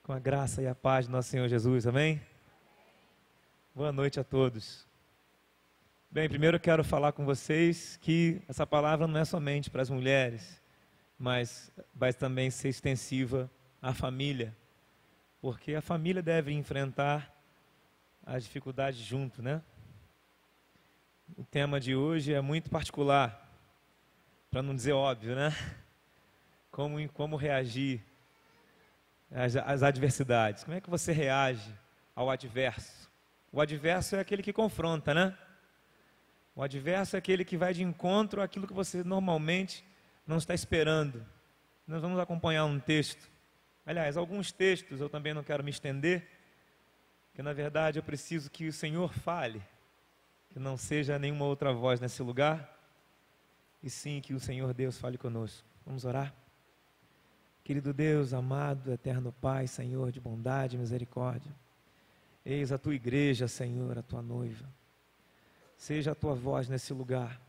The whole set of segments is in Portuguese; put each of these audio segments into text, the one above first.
Com a graça e a paz do nosso Senhor Jesus, amém? Boa noite a todos. Bem, primeiro eu quero falar com vocês que essa palavra não é somente para as mulheres, mas vai também ser extensiva à família, porque a família deve enfrentar as dificuldades junto, né? O tema de hoje é muito particular, para não dizer óbvio, né? Como reagir às adversidades. Como é que você reage ao adverso? O adverso é aquele que confronta, né? O adverso é aquele que vai de encontro àquilo que você normalmente não está esperando. Nós vamos acompanhar um texto. Aliás, alguns textos eu também não quero me estender, porque na verdade eu preciso que o Senhor fale, que não seja nenhuma outra voz nesse lugar, e sim que o Senhor Deus fale conosco. Vamos orar? Querido Deus, amado, eterno Pai, Senhor de bondade e misericórdia, eis a Tua igreja, Senhor, a Tua noiva. Seja a Tua voz nesse lugar.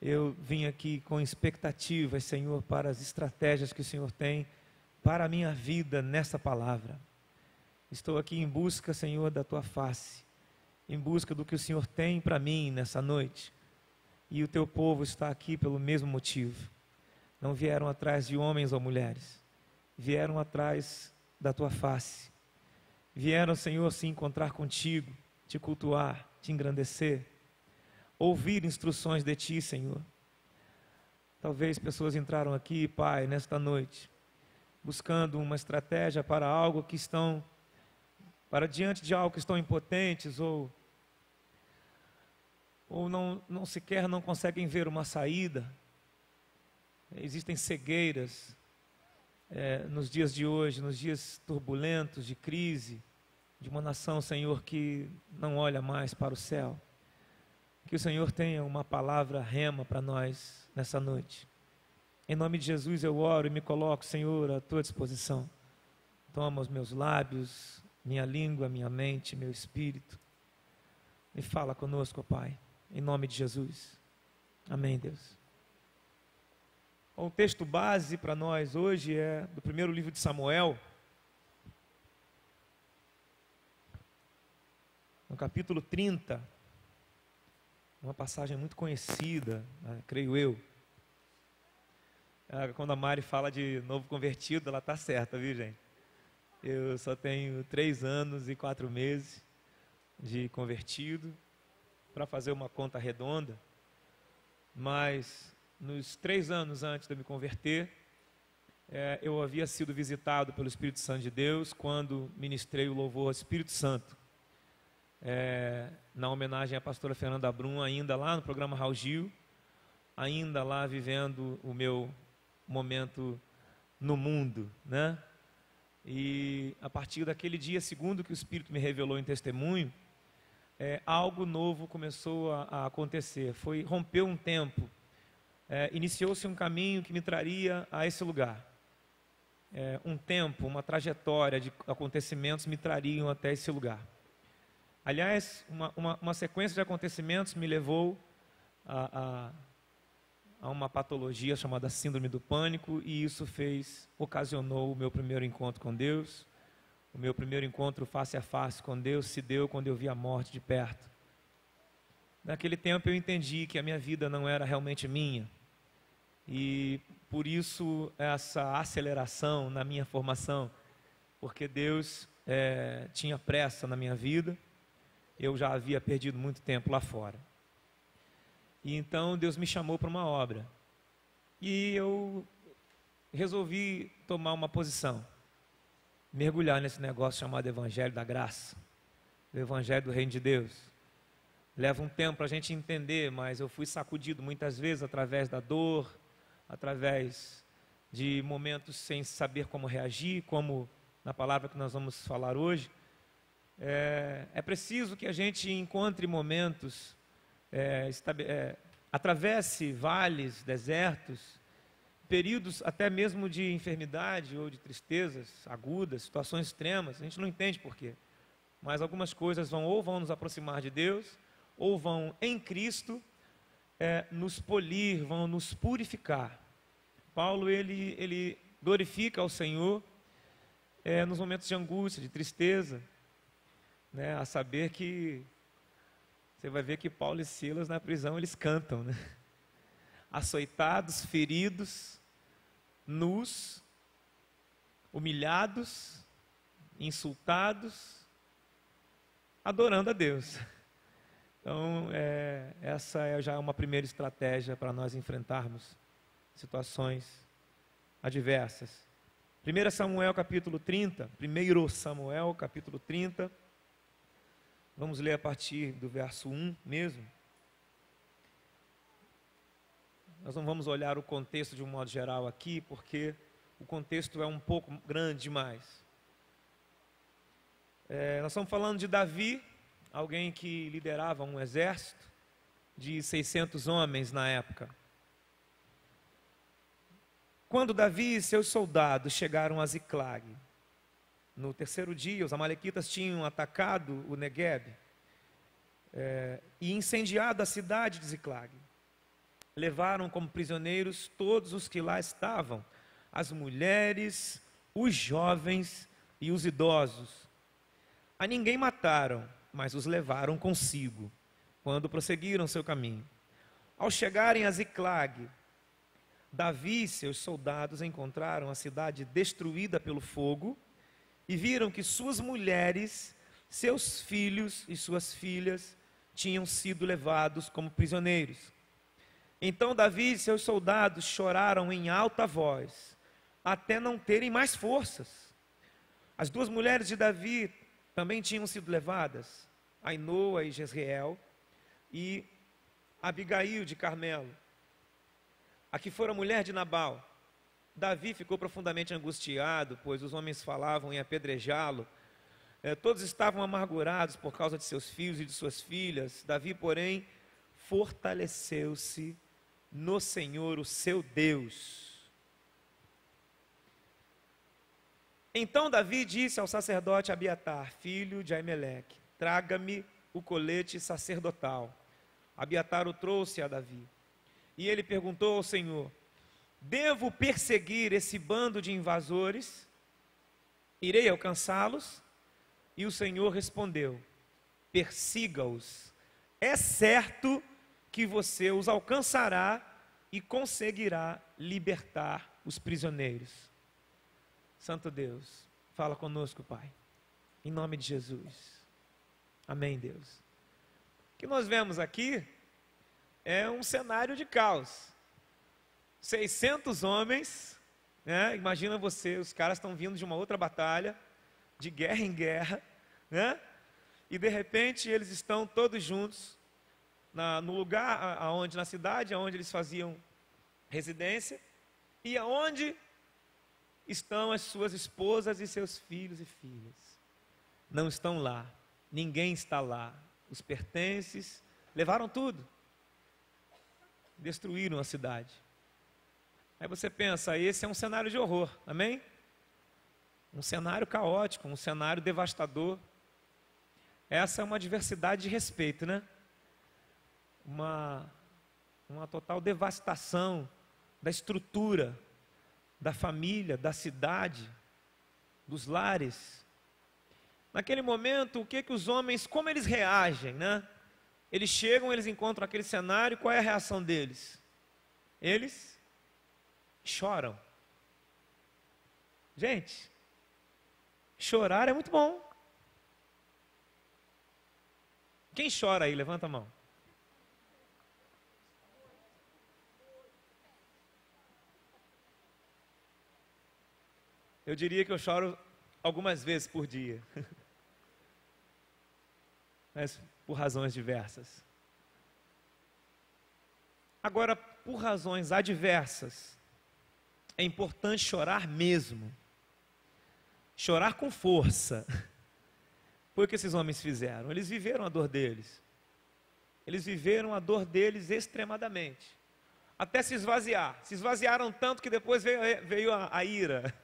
Eu vim aqui com expectativas, Senhor, para as estratégias que o Senhor tem para a minha vida nessa palavra. Estou aqui em busca, Senhor, da Tua face, em busca do que o Senhor tem para mim nessa noite. E o Teu povo está aqui pelo mesmo motivo. Não vieram atrás de homens ou mulheres, vieram atrás da Tua face. Vieram, Senhor, se encontrar contigo, te cultuar, te engrandecer, ouvir instruções de Ti, Senhor. Talvez pessoas entraram aqui, Pai, nesta noite, buscando uma estratégia para algo que estão, para diante de algo que estão impotentes ou não sequer não conseguem ver uma saída. Existem cegueiras nos dias de hoje, nos dias turbulentos de crise, de uma nação, Senhor, que não olha mais para o céu. Que o Senhor tenha uma palavra rema para nós nessa noite. Em nome de Jesus eu oro e me coloco, Senhor, à Tua disposição. Toma os meus lábios, minha língua, minha mente, meu espírito. E fala conosco, Pai, em nome de Jesus. Amém, Deus. O texto base para nós hoje é do primeiro livro de Samuel, no capítulo 30, uma passagem muito conhecida, creio eu. Quando a Mari fala de novo convertido, ela está certa, viu, gente? Eu só tenho 3 anos e 4 meses de convertido, para fazer uma conta redonda, mas nos 3 anos antes de eu me converter, eu havia sido visitado pelo Espírito Santo de Deus quando ministrei o louvor ao Espírito Santo, na homenagem à pastora Fernanda Brum, ainda lá no programa Raul Gil, ainda lá vivendo o meu momento no mundo, né? E a partir daquele dia, segundo que o Espírito me revelou em testemunho, algo novo começou a acontecer. Rompeu um tempo. Iniciou-se um caminho que me traria a esse lugar. Um tempo, uma trajetória de acontecimentos me trariam até esse lugar. Aliás, uma sequência de acontecimentos me levou a uma patologia chamada síndrome do pânico, e isso ocasionou o meu primeiro encontro com Deus. O meu primeiro encontro face a face com Deus se deu quando eu vi a morte de perto. Naquele tempo eu entendi que a minha vida não era realmente minha. E por isso essa aceleração na minha formação, porque Deus tinha pressa na minha vida, eu já havia perdido muito tempo lá fora. E então Deus me chamou para uma obra, e eu resolvi tomar uma posição, mergulhar nesse negócio chamado Evangelho da Graça, o Evangelho do Reino de Deus. Leva um tempo para a gente entender, mas eu fui sacudido muitas vezes através da dor, através de momentos sem saber como reagir, como na palavra que nós vamos falar hoje. É preciso que a gente encontre momentos, atravesse vales, desertos, períodos até mesmo de enfermidade ou de tristezas agudas, situações extremas. A gente não entende por quê, mas algumas coisas vão nos aproximar de Deus, ou vão em Cristo nos polir, vão nos purificar. Paulo, ele glorifica ao Senhor nos momentos de angústia, de tristeza, né? A saber que você vai ver que Paulo e Silas na prisão eles cantam, né? Açoitados, feridos, nus, humilhados, insultados, adorando a Deus. Então, essa é já uma primeira estratégia para nós enfrentarmos situações adversas. 1 Samuel capítulo 30, 1 Samuel capítulo 30, vamos ler a partir do verso 1 mesmo. Nós não vamos olhar o contexto de um modo geral aqui, porque o contexto é um pouco grande demais. Nós estamos falando de Davi, alguém que liderava um exército de 600 homens na época. Quando Davi e seus soldados chegaram a Ziclag, no terceiro dia, os amalequitas tinham atacado o Negueb e incendiado a cidade de Ziclag. Levaram como prisioneiros todos os que lá estavam, as mulheres, os jovens e os idosos. A ninguém mataram, mas os levaram consigo, quando prosseguiram seu caminho. Ao chegarem a Ziclag, Davi e seus soldados encontraram a cidade destruída pelo fogo e viram que suas mulheres, seus filhos e suas filhas tinham sido levados como prisioneiros. Então Davi e seus soldados choraram em alta voz, até não terem mais forças. As duas mulheres de Davi também tinham sido levadas, Ainoa e Jezreel, e Abigail de Carmelo, a que fora mulher de Nabal. Davi ficou profundamente angustiado, pois os homens falavam em apedrejá-lo. Todos estavam amargurados por causa de seus filhos e de suas filhas. Davi, porém, fortaleceu-se no Senhor, o seu Deus. Então Davi disse ao sacerdote Abiatar, filho de Aimeleque: traga-me o colete sacerdotal. Abiatar o trouxe a Davi. E ele perguntou ao Senhor: devo perseguir esse bando de invasores? Irei alcançá-los? E o Senhor respondeu: persiga-os. É certo que você os alcançará e conseguirá libertar os prisioneiros. Santo Deus, fala conosco, Pai, em nome de Jesus. Amém, Deus. O que nós vemos aqui é um cenário de caos. 600 homens, né? Imagina você, os caras estão vindo de uma outra batalha, de guerra em guerra, e de repente eles estão todos juntos no lugar na cidade onde eles faziam residência, e aonde estão as suas esposas e seus filhos e filhas. Não estão lá, ninguém está lá. Os pertences levaram tudo, destruíram a cidade. Aí você pensa, esse é um cenário de horror, amém? Um cenário caótico, um cenário devastador. Essa é uma diversidade de respeito, né? Uma total devastação da estrutura, da família, da cidade, dos lares. Naquele momento, o que os homens, como eles reagem, né? Eles chegam, eles encontram aquele cenário, qual é a reação deles? Eles choram. Gente, chorar é muito bom. Quem chora aí? Levanta a mão. Eu diria que eu choro algumas vezes por dia. Mas por razões diversas. Agora, por razões adversas, é importante chorar mesmo. Chorar com força. Foi o que esses homens fizeram. Eles viveram a dor deles. Eles viveram a dor deles extremadamente. Até se esvaziar. Se esvaziaram tanto que depois veio a ira.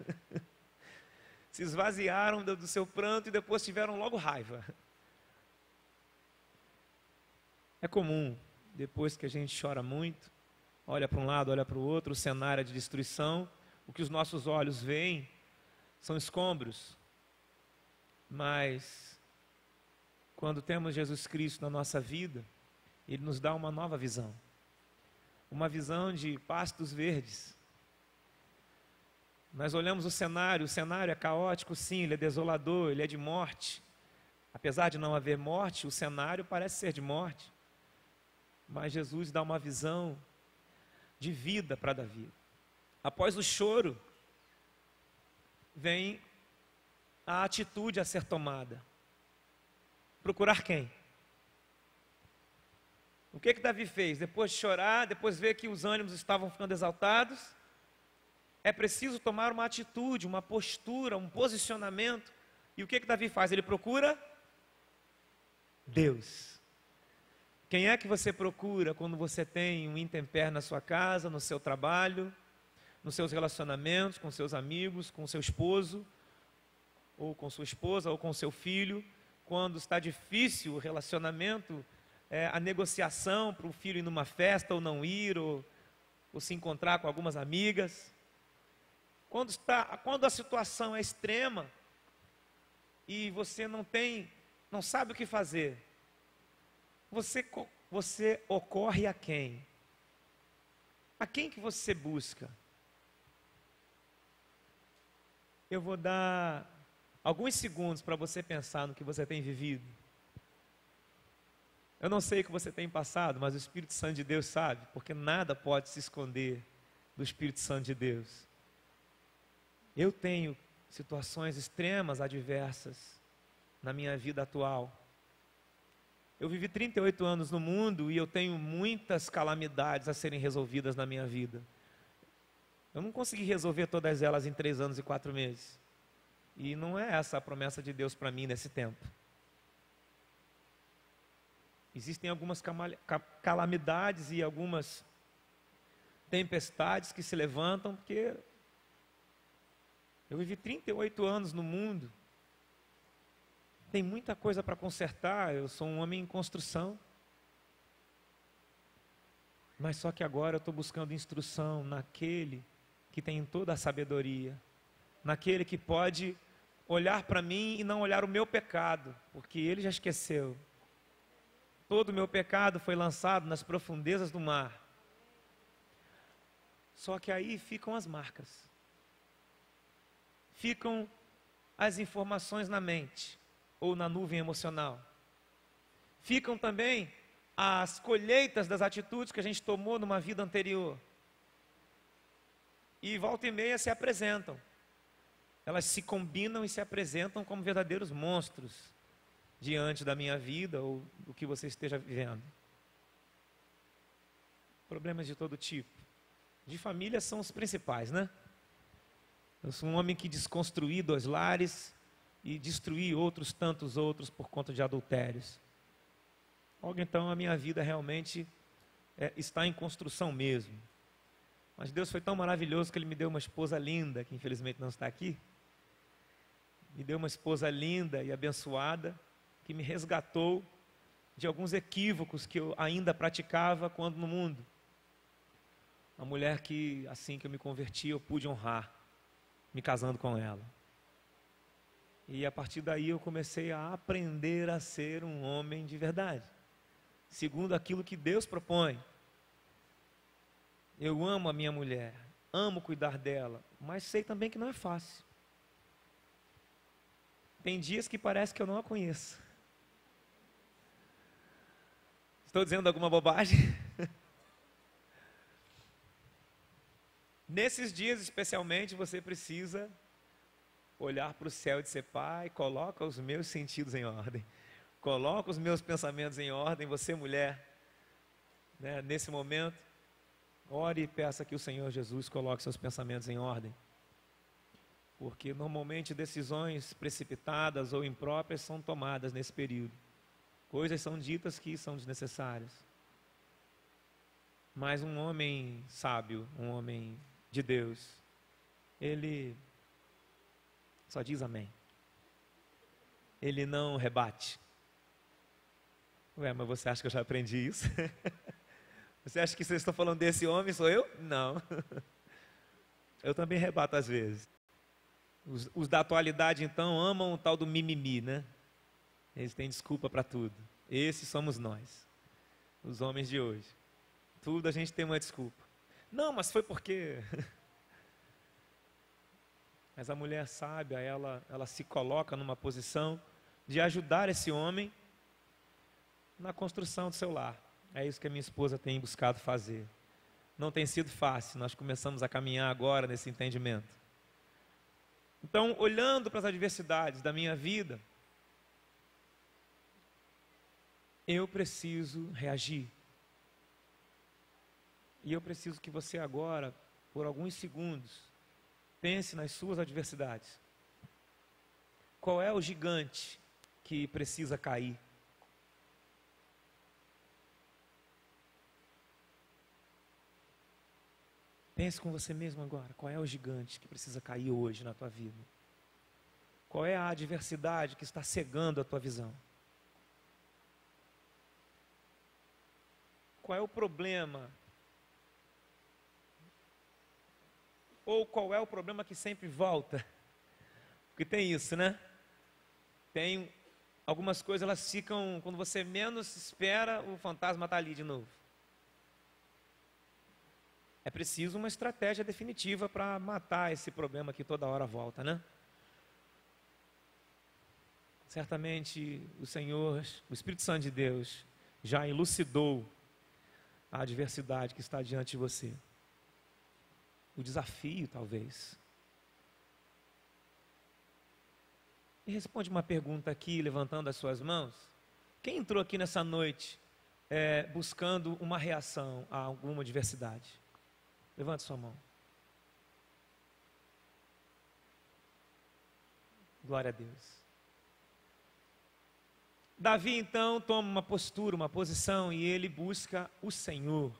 Se esvaziaram do seu pranto e depois tiveram logo raiva. É comum, depois que a gente chora muito, olha para um lado, olha para o outro, o cenário de destruição, o que os nossos olhos veem são escombros, mas quando temos Jesus Cristo na nossa vida, Ele nos dá uma nova visão. Uma visão de pastos verdes. Nós olhamos o cenário é caótico, sim, ele é desolador, ele é de morte. Apesar de não haver morte, o cenário parece ser de morte. Mas Jesus dá uma visão de vida para Davi. Após o choro, vem a atitude a ser tomada. Procurar quem? O que Davi fez? Depois de chorar, depois ver que os ânimos estavam ficando exaltados, é preciso tomar uma atitude, uma postura, um posicionamento. E o que Davi faz? Ele procura Deus. Quem é que você procura quando você tem um intempério na sua casa, no seu trabalho, nos seus relacionamentos, com seus amigos, com seu esposo, ou com sua esposa, ou com seu filho? Quando está difícil o relacionamento, a negociação para o filho ir numa festa ou não ir, ou se encontrar com algumas amigas. Quando a situação é extrema e você não sabe o que fazer, você ocorre a quem? A quem que você busca? Eu vou dar alguns segundos para você pensar no que você tem vivido. Eu não sei o que você tem passado, mas o Espírito Santo de Deus sabe, porque nada pode se esconder do Espírito Santo de Deus. Eu tenho situações extremas, adversas, na minha vida atual. Eu vivi 38 anos no mundo e eu tenho muitas calamidades a serem resolvidas na minha vida. Eu não consegui resolver todas elas em 3 anos e 4 meses. E não é essa a promessa de Deus para mim nesse tempo. Existem algumas calamidades e algumas tempestades que se levantam, porque eu vivi 38 anos no mundo. Tem muita coisa para consertar, eu sou um homem em construção. Mas só que agora eu estou buscando instrução naquele que tem toda a sabedoria, naquele que pode olhar para mim e não olhar o meu pecado, porque ele já esqueceu. Todo o meu pecado foi lançado nas profundezas do mar. Só que aí ficam as marcas. Ficam as informações na mente ou na nuvem emocional. Ficam também as colheitas das atitudes que a gente tomou numa vida anterior. E volta e meia se apresentam. Elas se combinam e se apresentam como verdadeiros monstros diante da minha vida ou do que você esteja vivendo. Problemas de todo tipo. De família são os principais, né? Eu sou um homem que desconstruí 2 lares e destruí outros tantos outros por conta de adultérios. Logo então a minha vida realmente está em construção mesmo. Mas Deus foi tão maravilhoso que Ele me deu uma esposa linda, que infelizmente não está aqui. Me deu uma esposa linda e abençoada, que me resgatou de alguns equívocos que eu ainda praticava quando no mundo. Uma mulher que, assim que eu me converti, eu pude honrar, me casando com ela. E a partir daí eu comecei a aprender a ser um homem de verdade, segundo aquilo que Deus propõe. Eu amo a minha mulher, amo cuidar dela, mas sei também que não é fácil. Tem dias que parece que eu não a conheço. Estou dizendo alguma bobagem? Nesses dias especialmente você precisa olhar para o céu e dizer: Pai, coloca os meus sentidos em ordem, coloca os meus pensamentos em ordem. Você, mulher, né, nesse momento, ore e peça que o Senhor Jesus coloque seus pensamentos em ordem, porque normalmente decisões precipitadas ou impróprias são tomadas nesse período. Coisas são ditas que são desnecessárias. Mas um homem sábio, um homem de Deus, ele só diz amém. Ele não rebate. Ué, mas você acha que eu já aprendi isso? Você acha que vocês estão falando desse homem, sou eu? Não. Eu também rebato às vezes. Os da atualidade, então, amam o tal do mimimi, né? Eles têm desculpa para tudo. Esses somos nós, os homens de hoje. Tudo a gente tem uma desculpa. Não, mas foi porque... Mas a mulher sábia, ela se coloca numa posição de ajudar esse homem na construção do seu lar. É isso que a minha esposa tem buscado fazer. Não tem sido fácil, nós começamos a caminhar agora nesse entendimento. Então, olhando para as adversidades da minha vida, eu preciso reagir. E eu preciso que você agora, por alguns segundos, pense nas suas adversidades. Qual é o gigante que precisa cair? Pense com você mesmo agora. Qual é o gigante que precisa cair hoje na tua vida? Qual é a adversidade que está cegando a tua visão? Qual é o problema? Ou qual é o problema que sempre volta? Porque tem isso, né? Tem algumas coisas, elas ficam, quando você menos espera, o fantasma está ali de novo. É preciso uma estratégia definitiva para matar esse problema que toda hora volta, né? Certamente o Senhor, o Espírito Santo de Deus, já elucidou a adversidade que está diante de você. O desafio, talvez. E responde uma pergunta aqui, levantando as suas mãos. Quem entrou aqui nessa noite buscando uma reação a alguma adversidade? Levante sua mão. Glória a Deus. Davi, então, toma uma postura, uma posição, e ele busca o Senhor.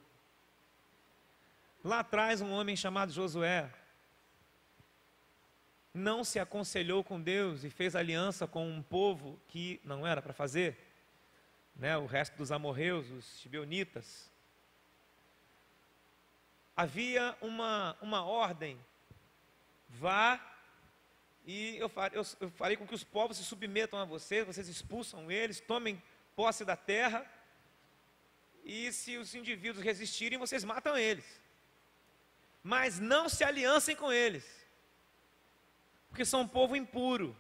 Lá atrás, um homem chamado Josué não se aconselhou com Deus e fez aliança com um povo que não era para fazer, né? O resto dos amorreus, os gibeonitas. Havia uma ordem: vá e eu farei com que os povos se submetam a vocês expulsam eles, tomem posse da terra, e se os indivíduos resistirem, vocês matam eles. Mas não se aliancem com eles, porque são um povo impuro.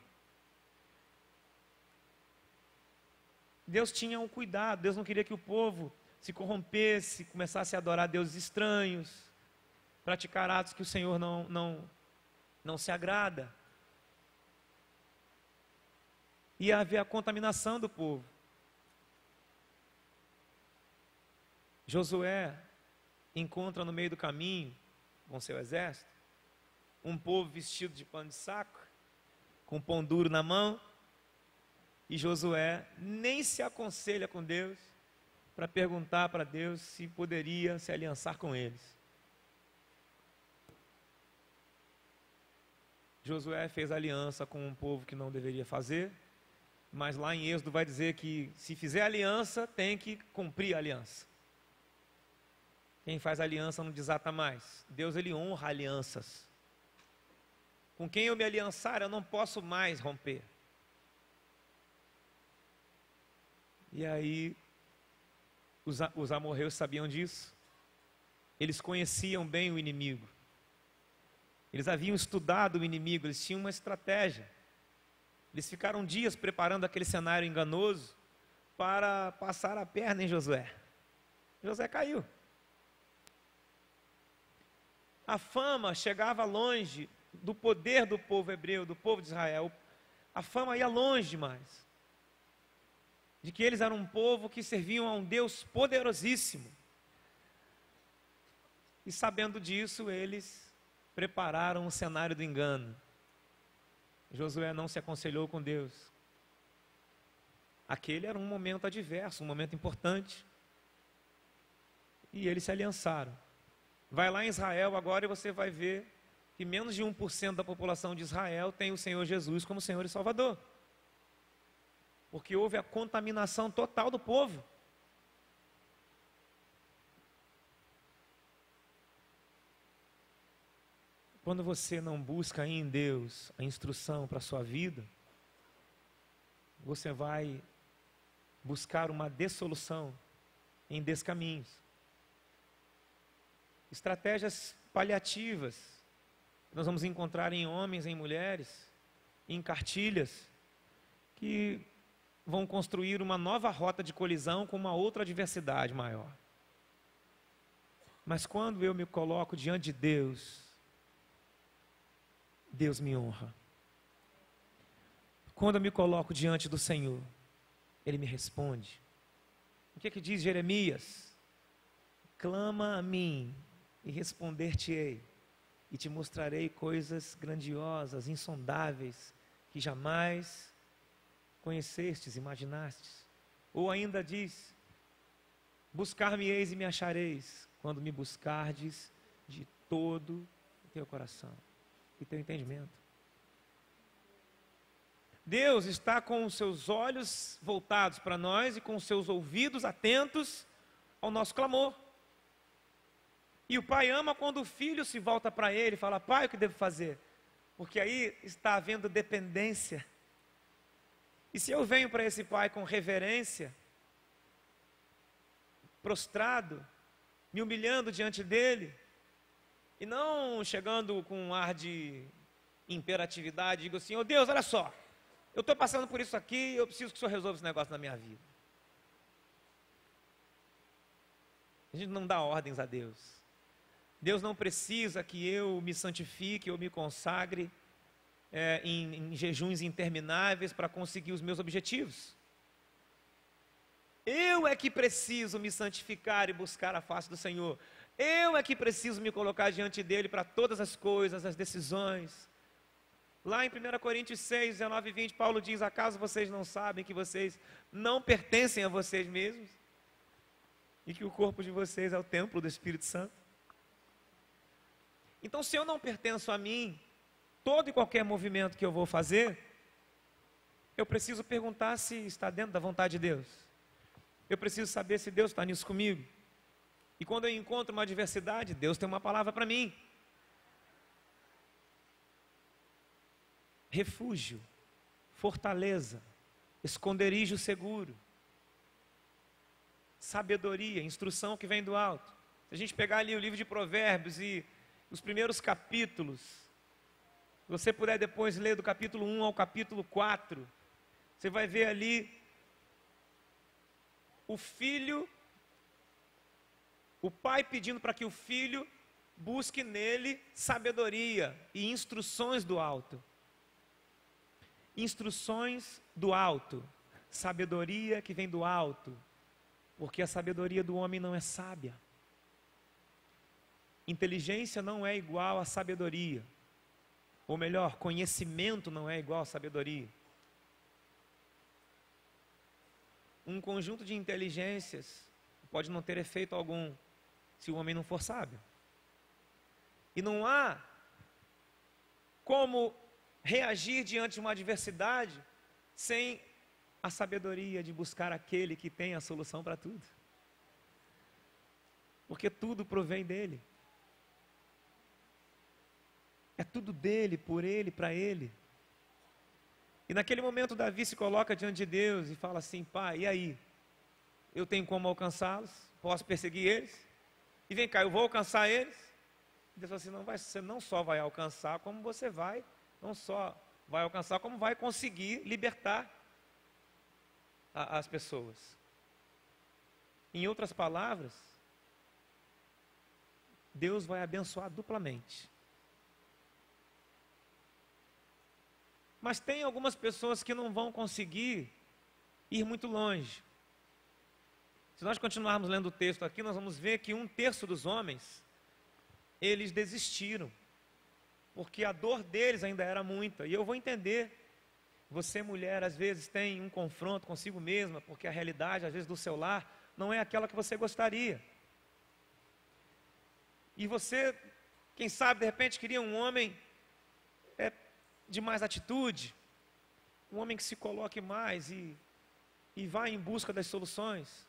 Deus tinha um cuidado, Deus não queria que o povo se corrompesse, começasse a adorar deuses estranhos, praticar atos que o Senhor não se agrada. Ia haver a contaminação do povo. Josué encontra no meio do caminho, com seu exército, um povo vestido de pano de saco, com pão duro na mão, e Josué nem se aconselha com Deus para perguntar para Deus se poderia se aliançar com eles. Josué fez aliança com um povo que não deveria fazer, mas lá em Êxodo vai dizer que se fizer aliança, tem que cumprir a aliança. Quem faz aliança não desata mais. Deus, ele honra alianças. Com quem eu me aliançar, eu não posso mais romper. E aí, os amorreus sabiam disso. Eles conheciam bem o inimigo. Eles haviam estudado o inimigo, eles tinham uma estratégia. Eles ficaram dias preparando aquele cenário enganoso para passar a perna em Josué. Josué caiu. A fama chegava longe do poder do povo hebreu, do povo de Israel. A fama ia longe demais. De que eles eram um povo que serviam a um Deus poderosíssimo. E sabendo disso, eles prepararam o cenário do engano. Josué não se aconselhou com Deus. Aquele era um momento adverso, um momento importante. E eles se aliançaram. Vai lá em Israel agora e você vai ver que menos de 1% da população de Israel tem o Senhor Jesus como Senhor e Salvador. Porque houve a contaminação total do povo. quando você não busca em Deus a instrução para a sua vida, você vai buscar uma dissolução em descaminhos. Estratégias paliativas nós vamos encontrar em homens, em mulheres, em cartilhas, que vão construir uma nova rota de colisão com uma outra adversidade maior. Mas quando eu me coloco diante de Deus, Deus me honra. Quando eu me coloco diante do Senhor, Ele me responde. O que é que diz Jeremias? Clama a mim e responder-te-ei, e te mostrarei coisas grandiosas, insondáveis, que jamais conhecestes, imaginastes. Ou ainda diz, buscar-me-eis e me achareis, quando me buscardes de todo o teu coração e teu entendimento. Deus está com os seus olhos voltados para nós e com os seus ouvidos atentos ao nosso clamor. E o pai ama quando o filho se volta para ele e fala: pai, o que devo fazer? Porque aí está havendo dependência. E se eu venho para esse pai com reverência, prostrado, me humilhando diante dele, e não chegando com um ar de imperatividade, digo assim: ô Deus, olha só, eu estou passando por isso aqui, eu preciso que o Senhor resolva esse negócio na minha vida. A gente não dá ordens a Deus. Deus não precisa que eu me santifique ou me consagre em jejuns intermináveis para conseguir os meus objetivos. Eu é que preciso me santificar e buscar a face do Senhor. Eu é que preciso me colocar diante dEle para todas as coisas, as decisões. Lá em 1 Coríntios 6, 19 e 20, Paulo diz: acaso vocês não sabem que vocês não pertencem a vocês mesmos? E que o corpo de vocês é o templo do Espírito Santo? Então, se eu não pertenço a mim, todo e qualquer movimento que eu vou fazer, eu preciso perguntar se está dentro da vontade de Deus. Eu preciso saber se Deus está nisso comigo. E quando eu encontro uma adversidade, Deus tem uma palavra para mim. Refúgio, fortaleza, esconderijo seguro, sabedoria, instrução que vem do alto. Se a gente pegar ali o livro de Provérbios e os primeiros capítulos, se você puder depois ler do capítulo 1 ao capítulo 4, você vai ver ali o filho, o pai pedindo para que o filho busque nele sabedoria e instruções do alto. Instruções do alto, sabedoria que vem do alto, porque a sabedoria do homem não é sábia. Inteligência não é igual a sabedoria, ou melhor, conhecimento não é igual a sabedoria. Um conjunto de inteligências pode não ter efeito algum se o homem não for sábio. E não há como reagir diante de uma adversidade sem a sabedoria de buscar aquele que tem a solução para tudo. Porque tudo provém dele. É tudo dele, por ele, para ele. E naquele momento Davi se coloca diante de Deus e fala assim: pai, e aí? Eu tenho como alcançá-los? Posso perseguir eles? E vem cá, eu vou alcançar eles? Deus falou assim: não, você não só vai alcançar, como você vai, não só vai alcançar, como vai conseguir libertar as pessoas. Em outras palavras, Deus vai abençoar duplamente. Mas tem algumas pessoas que não vão conseguir ir muito longe. Se nós continuarmos lendo o texto aqui, nós vamos ver que 1/3 dos homens, eles desistiram, porque a dor deles ainda era muita. E eu vou entender, você mulher às vezes tem um confronto consigo mesma, porque a realidade às vezes do seu lar não é aquela que você gostaria. E você, quem sabe de repente queria um homem de mais atitude, um homem que se coloque mais e vá em busca das soluções.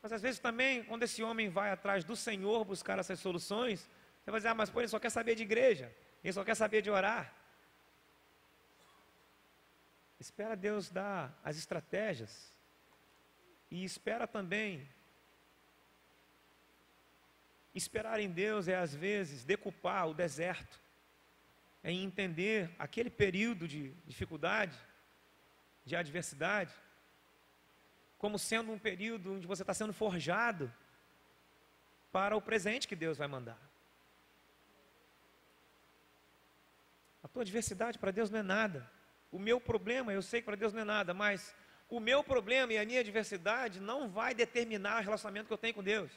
Mas às vezes também, quando esse homem vai atrás do Senhor buscar essas soluções, Você vai dizer, mas pô, ele só quer saber de igreja, ele só quer saber de orar. Espera Deus dar as estratégias e espera também. Esperar em Deus é, às vezes, decupar o deserto, é entender aquele período de dificuldade, de adversidade, como sendo um período onde você está sendo forjado para o presente que Deus vai mandar. A tua adversidade para Deus não é nada. O meu problema, eu sei que para Deus não é nada, mas o meu problema e a minha adversidade não vai determinar o relacionamento que eu tenho com Deus.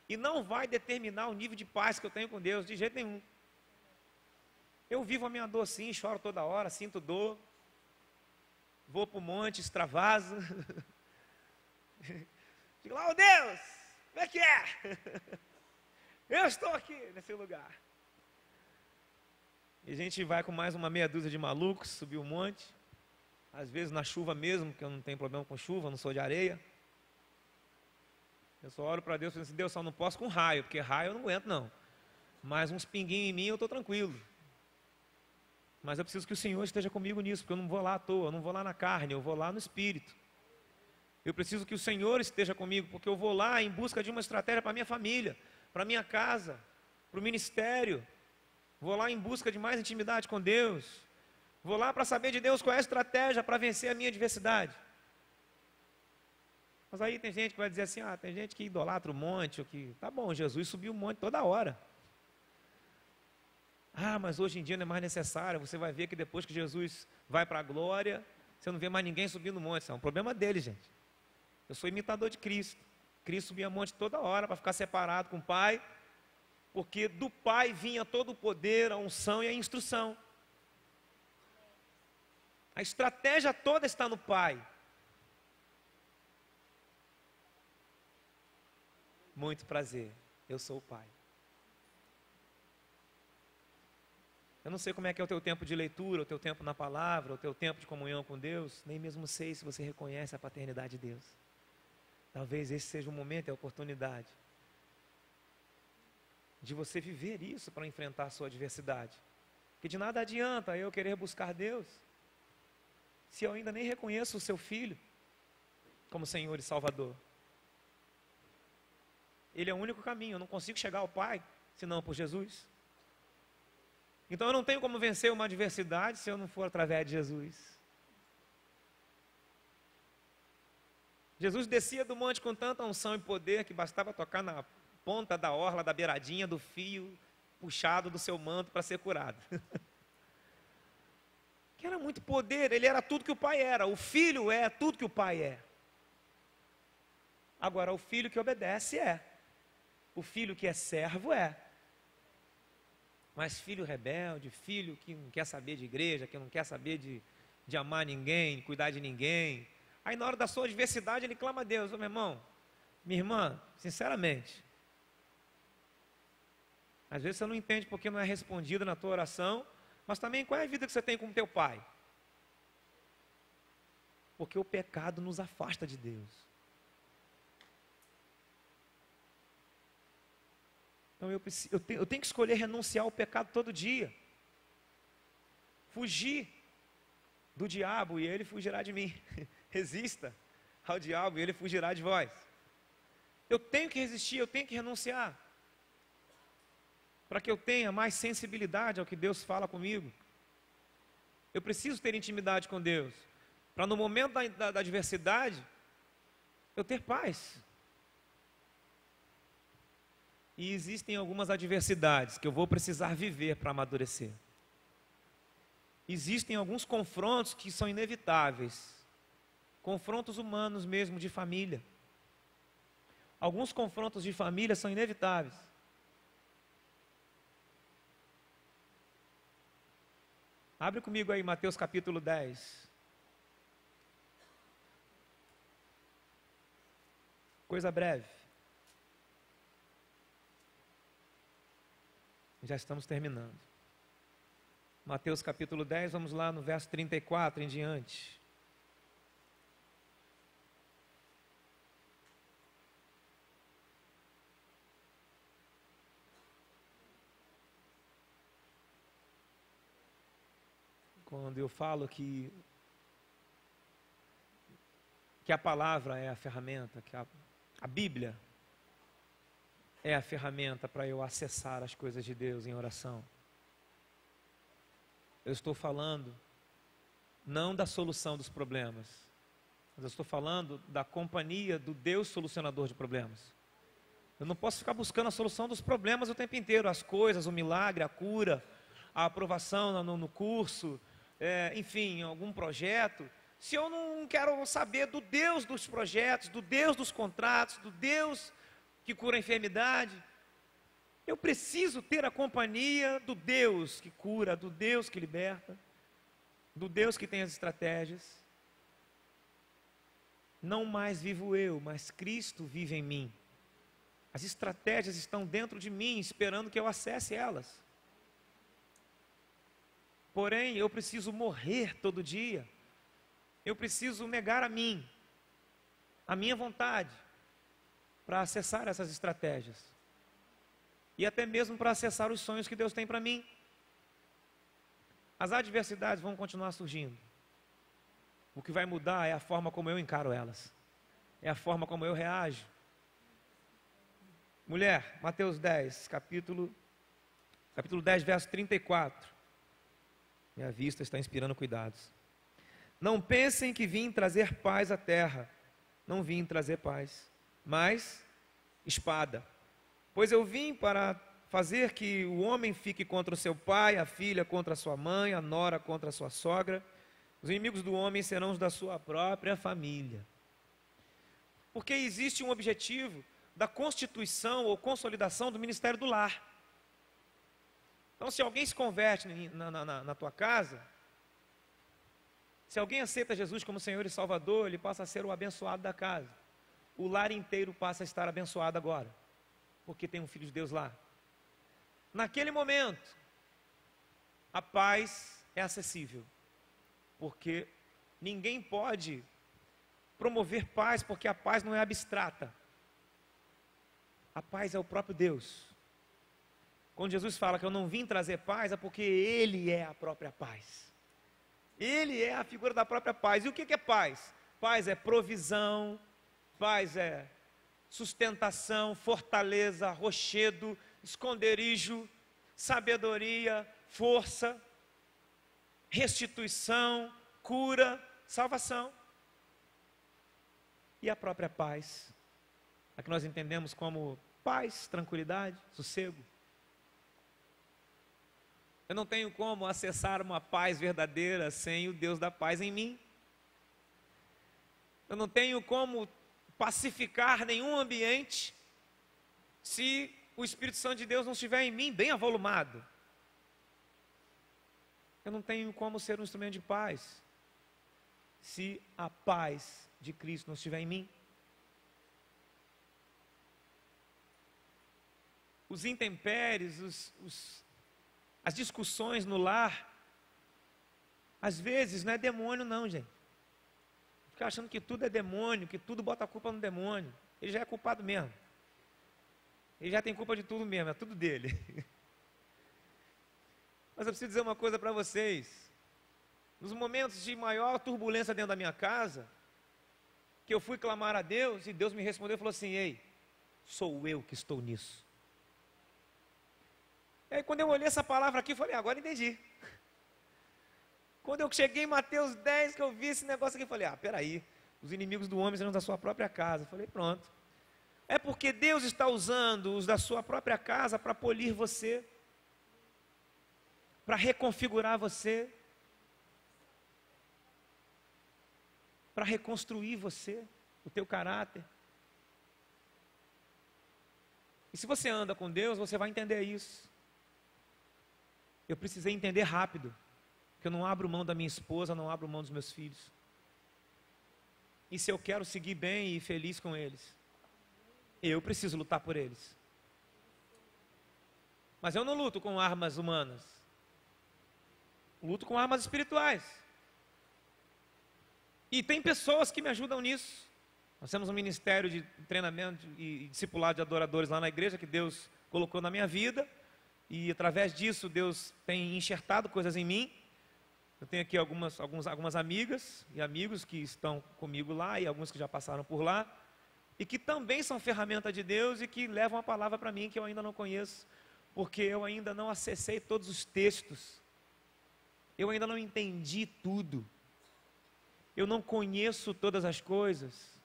E não vai determinar o nível de paz que eu tenho com Deus, de jeito nenhum. Eu vivo a minha dor sim, choro toda hora, sinto dor. Vou para o monte, extravaso. Digo lá, oh Deus, como é que é? Eu estou aqui nesse lugar. E a gente vai com mais uma meia dúzia de malucos, subir o monte. Às vezes na chuva mesmo, porque eu não tenho problema com chuva, não sou de areia. Eu só oro para Deus e falo assim, Deus, só não posso com raio, porque raio eu não aguento não. Mas uns pinguinhos em mim eu estou tranquilo. Mas eu preciso que o Senhor esteja comigo nisso, porque eu não vou lá à toa, eu não vou lá na carne, eu vou lá no Espírito. Eu preciso que o Senhor esteja comigo, porque eu vou lá em busca de uma estratégia para a minha família, para a minha casa, para o ministério. Vou lá em busca de mais intimidade com Deus. Vou lá para saber de Deus qual é a estratégia para vencer a minha adversidade. Mas aí tem gente que vai dizer assim, tem gente que idolatra o monte, ou que, tá bom, Jesus subiu o monte toda hora. Mas hoje em dia não é mais necessário, você vai ver que depois que Jesus vai para a glória, você não vê mais ninguém subindo o monte, isso é um problema dele, gente. Eu sou imitador de Cristo. Cristo subia o monte toda hora para ficar separado com o Pai, porque do Pai vinha todo o poder, a unção e a instrução. A estratégia toda está no Pai. Muito prazer, eu sou o Pai. Eu não sei como é que é o teu tempo de leitura, o teu tempo na palavra, o teu tempo de comunhão com Deus, nem mesmo sei se você reconhece a paternidade de Deus. Talvez esse seja o momento e a oportunidade de você viver isso para enfrentar a sua adversidade. Porque de nada adianta eu querer buscar Deus, se eu ainda nem reconheço o seu Filho como Senhor e Salvador. Ele é o único caminho, eu não consigo chegar ao Pai, senão por Jesus. Então eu não tenho como vencer uma adversidade se eu não for através de Jesus. Jesus descia do monte com tanta unção e poder que bastava tocar na ponta da orla, da beiradinha do fio puxado do seu manto para ser curado. Que era muito poder, ele era tudo que o Pai era, o Filho é tudo que o Pai é. Agora o filho que obedece é. O filho que é servo é. Mas filho rebelde, filho que não quer saber de igreja, que não quer saber de amar ninguém, de cuidar de ninguém. Aí na hora da sua adversidade ele clama a Deus, meu irmão, minha irmã, sinceramente. Às vezes você não entende porque não é respondido na tua oração, mas também qual é a vida que você tem com o teu pai? Porque o pecado nos afasta de Deus. Então eu tenho que escolher renunciar ao pecado todo dia. Fugir do diabo e ele fugirá de mim. Resista ao diabo e ele fugirá de vós. Eu tenho que resistir, eu tenho que renunciar. Para que eu tenha mais sensibilidade ao que Deus fala comigo. Eu preciso ter intimidade com Deus. Para no momento da adversidade, eu ter paz. E existem algumas adversidades que eu vou precisar viver para amadurecer. Existem alguns confrontos que são inevitáveis. Confrontos humanos mesmo, de família. Alguns confrontos de família são inevitáveis. Abre comigo aí Mateus capítulo 10. Coisa breve. Já estamos terminando. Mateus capítulo 10, vamos lá no verso 34 em diante. quando eu falo que a palavra é a ferramenta, que a Bíblia é a ferramenta para eu acessar as coisas de Deus em oração. Eu estou falando não da solução dos problemas, mas eu estou falando da companhia do Deus solucionador de problemas. Eu não posso ficar buscando a solução dos problemas o tempo inteiro, as coisas, o milagre, a cura, a aprovação no curso, enfim, algum projeto, se eu não quero saber do Deus dos projetos, do Deus dos contratos, do Deus que cura a enfermidade. Eu preciso ter a companhia do Deus que cura, do Deus que liberta, do Deus que tem as estratégias. Não mais vivo eu, mas Cristo vive em mim. As estratégias estão dentro de mim, esperando que eu acesse elas. Porém, eu preciso morrer todo dia. Eu preciso negar a mim, a minha vontade, para acessar essas estratégias. E até mesmo para acessar os sonhos que Deus tem para mim. As adversidades vão continuar surgindo. O que vai mudar é a forma como eu encaro elas. É a forma como eu reajo. Mulher, Mateus 10, capítulo 10, verso 34. Minha vista está inspirando cuidados. Não pensem que vim trazer paz à terra. Não vim trazer paz, mas espada. Pois eu vim para fazer que o homem fique contra o seu pai, a filha contra a sua mãe, a nora contra a sua sogra. Os inimigos do homem serão os da sua própria família. Porque existe um objetivo da constituição ou consolidação do ministério do lar. Então, se alguém se converte na tua casa, se alguém aceita Jesus como Senhor e Salvador, ele passa a ser o abençoado da casa. O lar inteiro passa a estar abençoado agora, porque tem um Filho de Deus lá. Naquele momento, a paz é acessível, porque ninguém pode promover paz, porque a paz não é abstrata. A paz é o próprio Deus. Quando Jesus fala que eu não vim trazer paz, é porque Ele é a própria paz. Ele é a figura da própria paz. E o que é paz? Paz é provisão, paz é sustentação, fortaleza, rochedo, esconderijo, sabedoria, força, restituição, cura, salvação. E a própria paz, a que nós entendemos como paz, tranquilidade, sossego. Eu não tenho como acessar uma paz verdadeira sem o Deus da paz em mim. Eu não tenho como pacificar nenhum ambiente se o Espírito Santo de Deus não estiver em mim bem avolumado. Eu não tenho como ser um instrumento de paz se a paz de Cristo não estiver em mim. Os intempéries, as discussões no lar, às vezes não é demônio não, gente. Fica achando que tudo é demônio, que tudo bota a culpa no demônio. Ele já é culpado mesmo. Ele já tem culpa de tudo mesmo, é tudo dele. Mas eu preciso dizer uma coisa para vocês. Nos momentos de maior turbulência dentro da minha casa, que eu fui clamar a Deus, e Deus me respondeu e falou assim: ei, sou eu que estou nisso. E aí quando eu olhei essa palavra aqui, eu falei, agora entendi. Quando eu cheguei em Mateus 10, que eu vi esse negócio aqui, eu falei, peraí, os inimigos do homem serão da sua própria casa. Eu falei, pronto. É porque Deus está usando os da sua própria casa para polir você, para reconfigurar você, para reconstruir você, o teu caráter. E se você anda com Deus, você vai entender isso. Eu precisei entender rápido, que eu não abro mão da minha esposa, não abro mão dos meus filhos. E se eu quero seguir bem e feliz com eles, eu preciso lutar por eles. Mas eu não luto com armas humanas, luto com armas espirituais. E tem pessoas que me ajudam nisso. Nós temos um ministério de treinamento e discipulado de adoradores lá na igreja, que Deus colocou na minha vida. E através disso Deus tem enxertado coisas em mim. Eu tenho aqui algumas amigas e amigos que estão comigo lá e alguns que já passaram por lá e que também são ferramenta de Deus e que levam a palavra para mim que eu ainda não conheço, porque eu ainda não acessei todos os textos, eu ainda não entendi tudo, eu não conheço todas as coisas,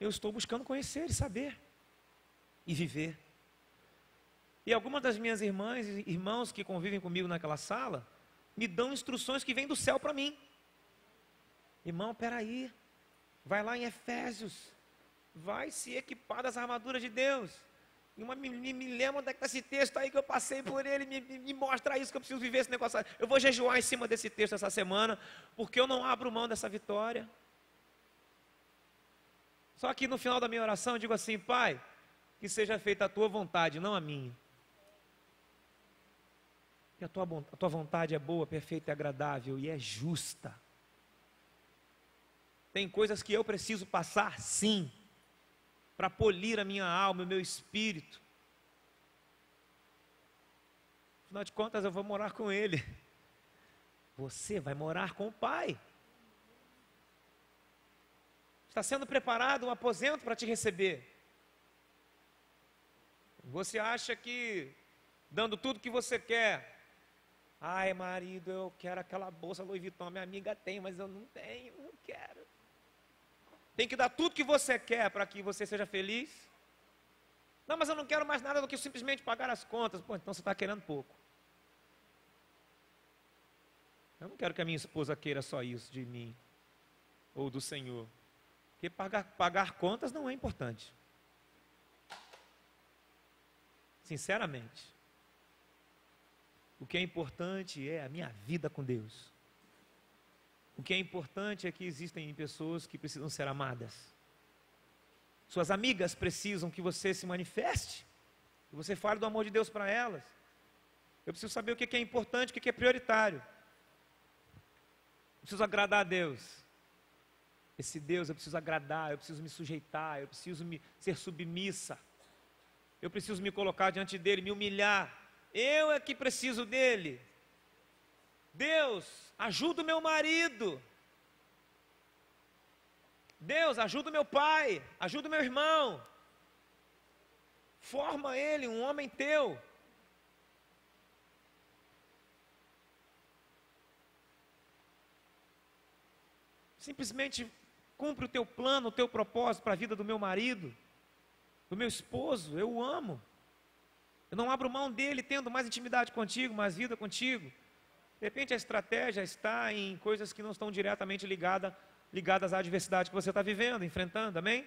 eu estou buscando conhecer e saber e viver. E algumas das minhas irmãs e irmãos que convivem comigo naquela sala me dão instruções que vêm do céu para mim. Irmão, peraí, vai lá em Efésios, vai se equipar das armaduras de Deus. E me lembra desse texto aí que eu passei por ele, me mostra isso que eu preciso viver esse negócio. Eu vou jejuar em cima desse texto essa semana, porque eu não abro mão dessa vitória. Só que no final da minha oração eu digo assim: Pai, que seja feita a tua vontade, não a minha. Que a tua vontade é boa, perfeita e agradável e é justa. Tem coisas que eu preciso passar, sim, para polir a minha alma, o meu espírito. Afinal de contas, eu vou morar com Ele. Você vai morar com o Pai. Está sendo preparado um aposento para te receber. Você acha que, dando tudo que você quer, ai, marido, eu quero aquela bolsa Louis Vuitton, minha amiga tem, mas eu não tenho, não quero. Tem que dar tudo que você quer para que você seja feliz? Não, mas eu não quero mais nada do que simplesmente pagar as contas. Pô, então você está querendo pouco. Eu não quero que a minha esposa queira só isso de mim, ou do Senhor. Porque pagar contas não é importante. Sinceramente. O que é importante é a minha vida com Deus. O que é importante é que existem pessoas que precisam ser amadas. Suas amigas precisam que você se manifeste, que você fale do amor de Deus para elas. Eu preciso saber o que é importante, o que é prioritário. Eu preciso agradar a Deus. Esse Deus eu preciso agradar, eu preciso me sujeitar, eu preciso ser submissa. Eu preciso me colocar diante dele, me humilhar. Eu é que preciso dele. Deus, ajuda o meu marido. Deus, ajuda o meu pai, ajuda o meu irmão. Forma ele, um homem teu. Simplesmente cumpre o teu plano, o teu propósito para a vida do meu marido, do meu esposo. Eu o amo. Eu não abro mão dele tendo mais intimidade contigo, mais vida contigo. De repente a estratégia está em coisas que não estão diretamente ligadas à adversidade que você está vivendo, enfrentando, amém?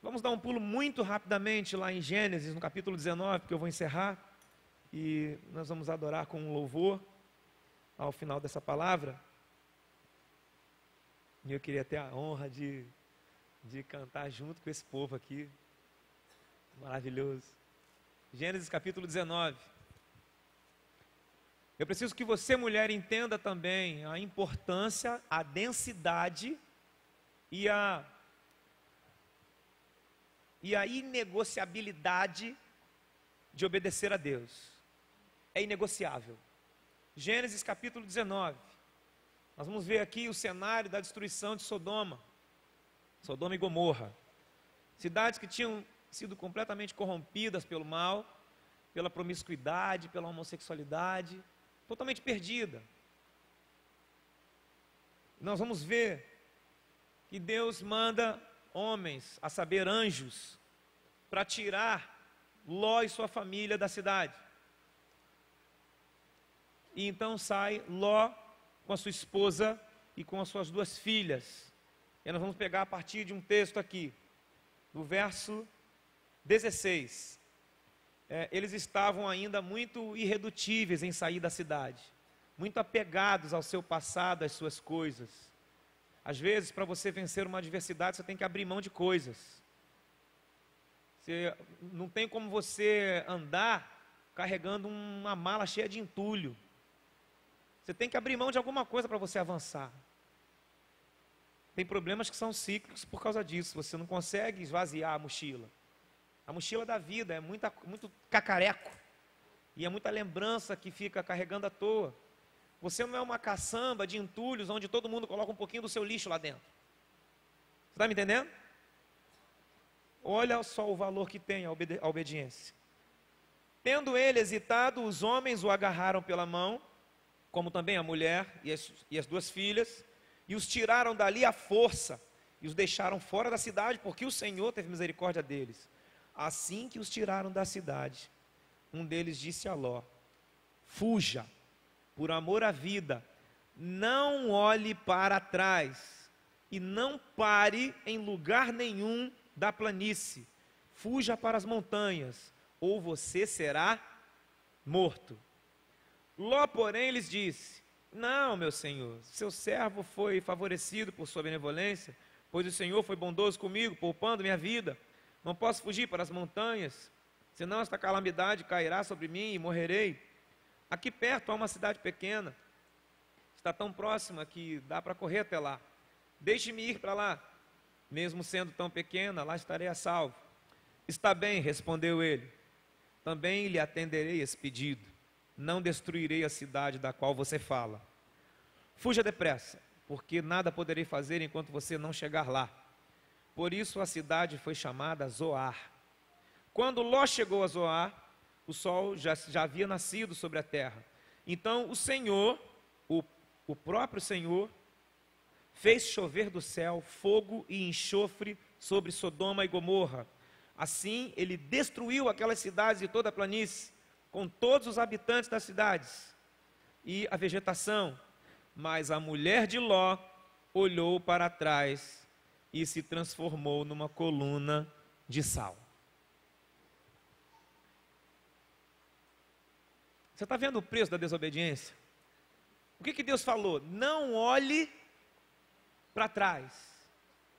Vamos dar um pulo muito rapidamente lá em Gênesis, no capítulo 19, porque eu vou encerrar. E nós vamos adorar com um louvor ao final dessa palavra. E eu queria ter a honra de cantar junto com esse povo aqui. Maravilhoso. Gênesis capítulo 19. Eu preciso que você, mulher, entenda também a importância, a densidade e a inegociabilidade de obedecer a Deus. É inegociável. Gênesis capítulo 19. Nós vamos ver aqui o cenário da destruição de Sodoma e Gomorra. Cidades que tinham sido completamente corrompidas pelo mal, pela promiscuidade, pela homossexualidade, totalmente perdida. Nós vamos ver que Deus manda homens, a saber, anjos, para tirar Ló e sua família da cidade. E então sai Ló com a sua esposa e com as suas duas filhas. E nós vamos pegar a partir de um texto aqui, do verso 16. Eles estavam ainda muito irredutíveis em sair da cidade, muito apegados ao seu passado, às suas coisas. Às vezes, para você vencer uma adversidade, você tem que abrir mão de coisas. Não tem como você andar carregando uma mala cheia de entulho. Você tem que abrir mão de alguma coisa para você avançar. Tem problemas que são cíclicos por causa disso. Você não consegue esvaziar a mochila. A mochila da vida é muito cacareco. E é muita lembrança que fica carregando à toa. Você não é uma caçamba de entulhos onde todo mundo coloca um pouquinho do seu lixo lá dentro. Você está me entendendo? Olha só o valor que tem a obediência. Tendo ele hesitado, os homens o agarraram pela mão, como também a mulher e as duas filhas, e os tiraram dali à força, e os deixaram fora da cidade, porque o Senhor teve misericórdia deles. Assim que os tiraram da cidade, um deles disse a Ló: fuja, por amor à vida, não olhe para trás, e não pare em lugar nenhum da planície, fuja para as montanhas, ou você será morto. Ló, porém, lhes disse: não, meu senhor, seu servo foi favorecido por sua benevolência, pois o Senhor foi bondoso comigo, poupando minha vida. Não posso fugir para as montanhas, senão esta calamidade cairá sobre mim e morrerei. Aqui perto há uma cidade pequena, está tão próxima que dá para correr até lá. Deixe-me ir para lá, mesmo sendo tão pequena, lá estarei a salvo. Está bem, respondeu ele, também lhe atenderei esse pedido. Não destruirei a cidade da qual você fala. Fuja depressa, porque nada poderei fazer enquanto você não chegar lá. Por isso a cidade foi chamada Zoar. Quando Ló chegou a Zoar, o sol já havia nascido sobre a terra. Então o Senhor, o próprio Senhor, fez chover do céu fogo e enxofre sobre Sodoma e Gomorra. Assim ele destruiu aquelas cidades e toda a planície, com todos os habitantes das cidades e a vegetação. Mas a mulher de Ló olhou para trás e se transformou numa coluna de sal. Você está vendo o preço da desobediência? O que Deus falou? Não olhe para trás.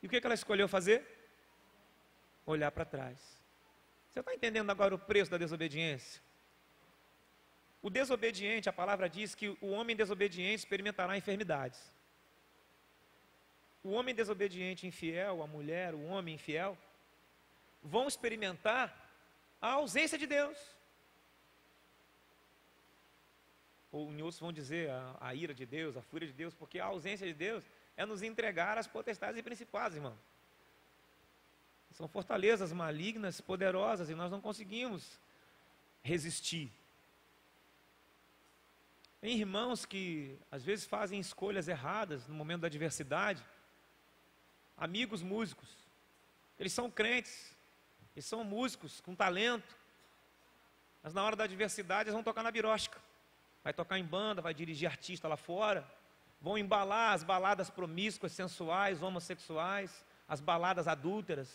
E o que ela escolheu fazer? Olhar para trás. Você está entendendo agora o preço da desobediência? O desobediente, a palavra diz que o homem desobediente experimentará enfermidades. O homem desobediente infiel, a mulher, o homem infiel, vão experimentar a ausência de Deus. Ou em outros vão dizer a ira de Deus, a fúria de Deus, porque a ausência de Deus é nos entregar às potestades e principados, irmão. São fortalezas malignas, poderosas, e nós não conseguimos resistir. Tem irmãos que às vezes fazem escolhas erradas no momento da adversidade. Amigos músicos, eles são crentes, eles são músicos com talento, mas na hora da adversidade eles vão tocar na birosca, vai tocar em banda, vai dirigir artista lá fora, vão embalar as baladas promíscuas, sensuais, homossexuais, as baladas adúlteras,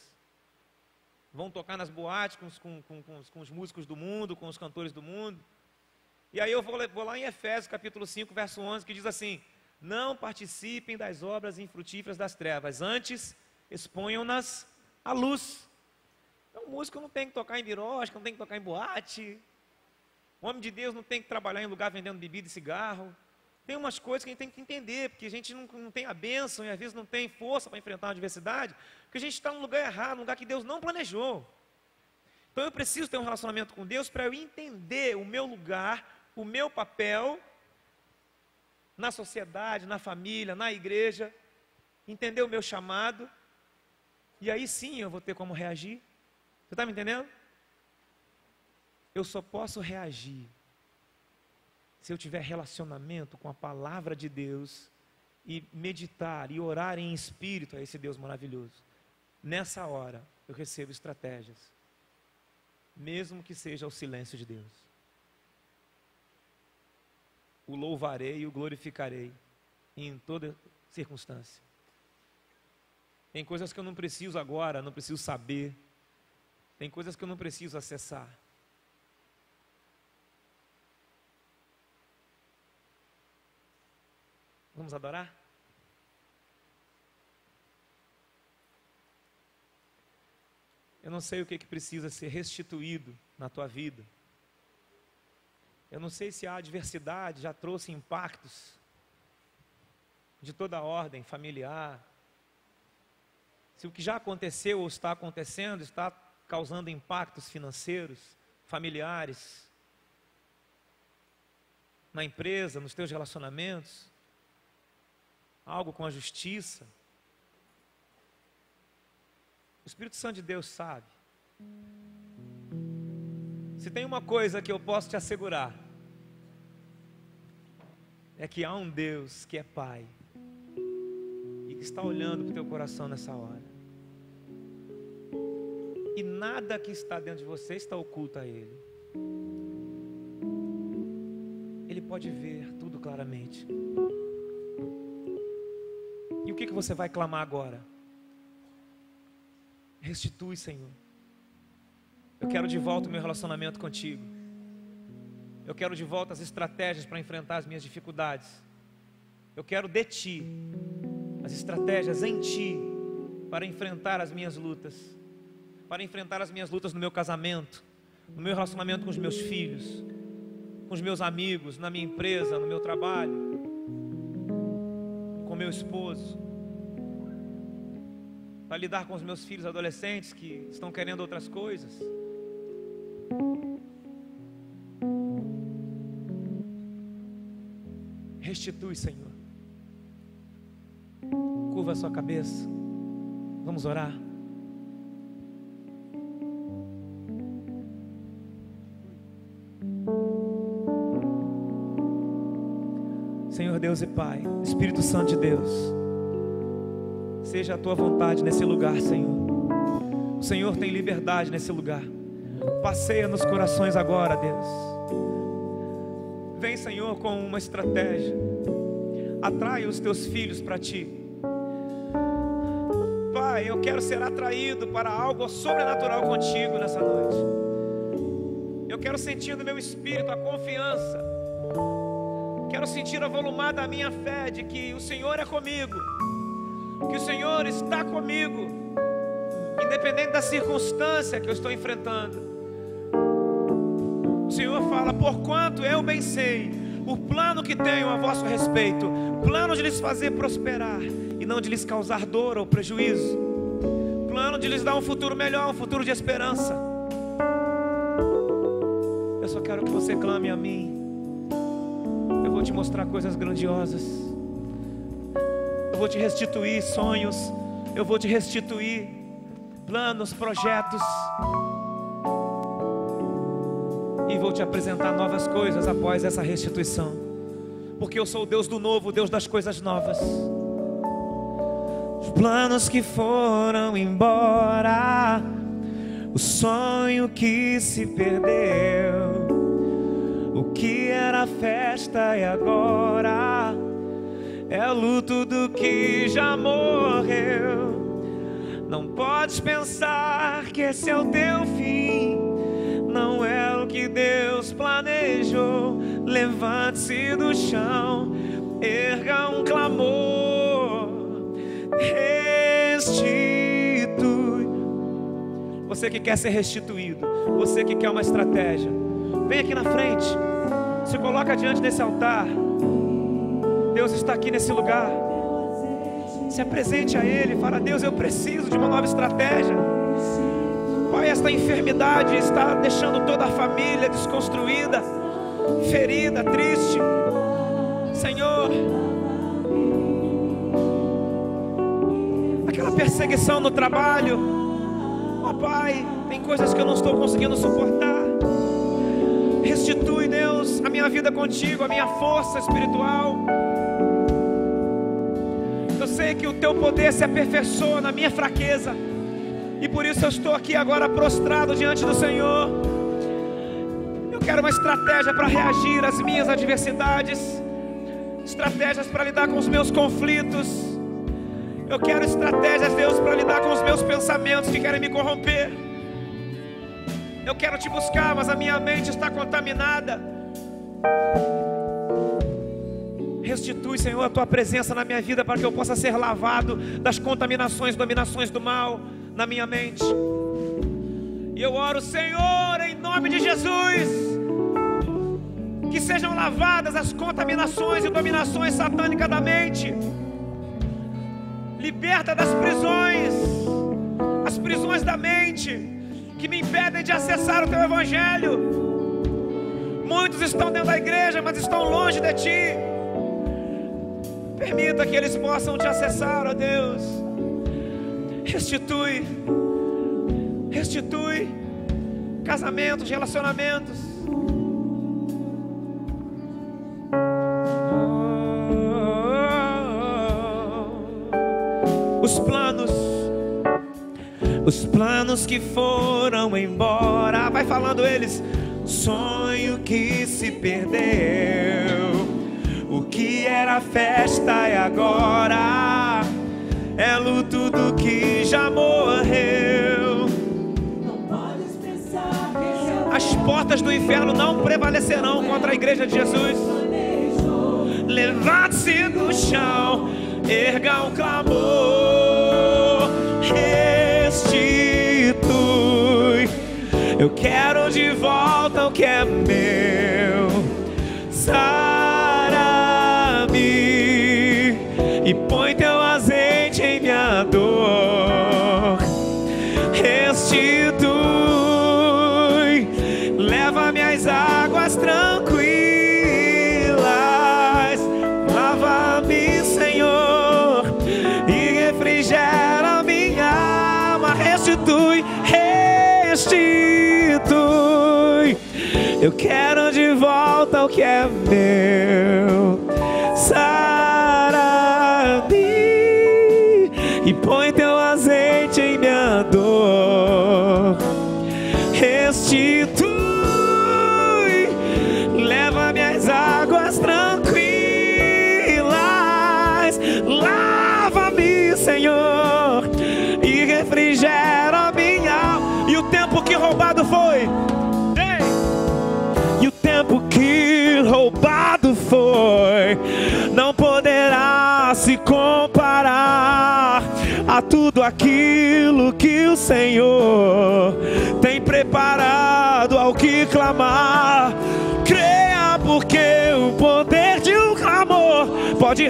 vão tocar nas boates com os músicos do mundo, com os cantores do mundo. E aí eu vou lá em Efésios capítulo 5, verso 11, que diz assim: não participem das obras infrutíferas das trevas, antes exponham-nas à luz. Então o músico não tem que tocar em birosca, não tem que tocar em boate, o homem de Deus não tem que trabalhar em lugar vendendo bebida e cigarro. Tem umas coisas que a gente tem que entender, porque a gente não tem a bênção e às vezes não tem força para enfrentar uma adversidade, porque a gente está no lugar errado, no lugar que Deus não planejou. Então eu preciso ter um relacionamento com Deus para eu entender o meu lugar, o meu papel na sociedade, na família, na igreja, entender o meu chamado, e aí sim eu vou ter como reagir. Você está me entendendo? Eu só posso reagir se eu tiver relacionamento com a palavra de Deus e meditar e orar em espírito a esse Deus maravilhoso. Nessa hora eu recebo estratégias, mesmo que seja o silêncio de Deus. O louvarei e o glorificarei em toda circunstância. Tem coisas que eu não preciso agora, não preciso saber. Tem coisas que eu não preciso acessar. Vamos adorar? Eu não sei o que precisa ser restituído na tua vida. Eu não sei se a adversidade já trouxe impactos de toda a ordem familiar. Se o que já aconteceu ou está acontecendo está causando impactos financeiros, familiares. na empresa, nos teus relacionamentos, algo com a justiça. O Espírito Santo de Deus sabe. Se tem uma coisa que eu posso te assegurar, é que há um Deus que é Pai e que está olhando para o teu coração nessa hora. E nada que está dentro de você está oculto a Ele. Ele pode ver tudo claramente. E o que você vai clamar agora? Restitui, Senhor. Eu quero de volta o meu relacionamento contigo. Eu quero de volta as estratégias para enfrentar as minhas dificuldades. Eu quero de Ti, as estratégias em Ti, para enfrentar as minhas lutas. Para enfrentar as minhas lutas no meu casamento, no meu relacionamento com os meus filhos, com os meus amigos, na minha empresa, no meu trabalho, com meu esposo. Para lidar com os meus filhos adolescentes que estão querendo outras coisas. Restitui, Senhor. Curva a sua cabeça. Vamos orar. Senhor Deus e Pai, Espírito Santo de Deus, seja a Tua vontade nesse lugar, Senhor. O Senhor tem liberdade nesse lugar. Passeia nos corações agora, Deus. Vem, Senhor, com uma estratégia. Atrai os Teus filhos para Ti. Pai, eu quero ser atraído para algo sobrenatural contigo nessa noite. Eu quero sentir no meu espírito a confiança. Quero sentir avolumada a minha fé de que o Senhor é comigo, que o Senhor está comigo, independente da circunstância que eu estou enfrentando. O Senhor fala: porquanto eu bem sei o plano que tenho a vosso respeito, plano de lhes fazer prosperar e não de lhes causar dor ou prejuízo, plano de lhes dar um futuro melhor, um futuro de esperança. Eu só quero que você clame a mim. Eu vou te mostrar coisas grandiosas. Eu vou te restituir sonhos. Eu vou te restituir planos, projetos. E vou te apresentar novas coisas após essa restituição. Porque eu sou o Deus do novo, o Deus das coisas novas. Os planos que foram embora, o sonho que se perdeu, o que era festa e agora é o luto do que já morreu. Não podes pensar que esse é o teu fim, não é o que Deus planejou. Levante-se do chão, erga um clamor, restitui. Você que quer ser restituído, você que quer uma estratégia, vem aqui na frente, se coloca diante desse altar. Deus está aqui nesse lugar. Se apresente a Ele, fala: Deus, eu preciso de uma nova estratégia. Pai, esta enfermidade está deixando toda a família desconstruída, ferida, triste. Senhor, aquela perseguição no trabalho, ó Pai, tem coisas que eu não estou conseguindo suportar. Restitui, Deus, a minha vida contigo, a minha força espiritual. Eu sei que o teu poder se aperfeiçoa na minha fraqueza, e por isso eu estou aqui agora prostrado diante do Senhor. Eu quero uma estratégia para reagir às minhas adversidades, estratégias para lidar com os meus conflitos. Eu quero estratégias, Deus, para lidar com os meus pensamentos que querem me corromper. Eu quero te buscar, mas a minha mente está contaminada. Restitui, Senhor, a tua presença na minha vida, para que eu possa ser lavado das contaminações, dominações do mal na minha mente. E eu oro, Senhor, em nome de Jesus, que sejam lavadas as contaminações e dominações satânicas da mente. Liberta das prisões, as prisões da mente que me impedem de acessar o teu evangelho. Muitos estão dentro da igreja, mas estão longe de Ti. Permita que eles possam Te acessar, ó Deus. Restitui casamentos, relacionamentos. Os planos que foram embora. Vai falando eles. Sonho que se perdeu. O que era festa e agora é luto do que já morreu. As portas do inferno não prevalecerão contra a igreja de Jesus. Levante-se do chão, erga um clamor, restitui. Eu quero de volta o que é meu. Sara-me e põe teu azeite em minha dor. Restitui, leva-me às águas tranquilas. Lava-me, Senhor, e refrigera minha alma. Restitui, restitui. Eu quero de volta o que é meu. Sara-me e põe teu azeite em minha dor. Restitui, leva-me às águas tranquilas. Lava-me, Senhor, e refrigera minha alma. E o tempo que roubado foi, e o tempo que roubado foi, não poderá se comparar a tudo aquilo que o Senhor tem preparado ao que clamar. Creia, porque o poder de um clamor pode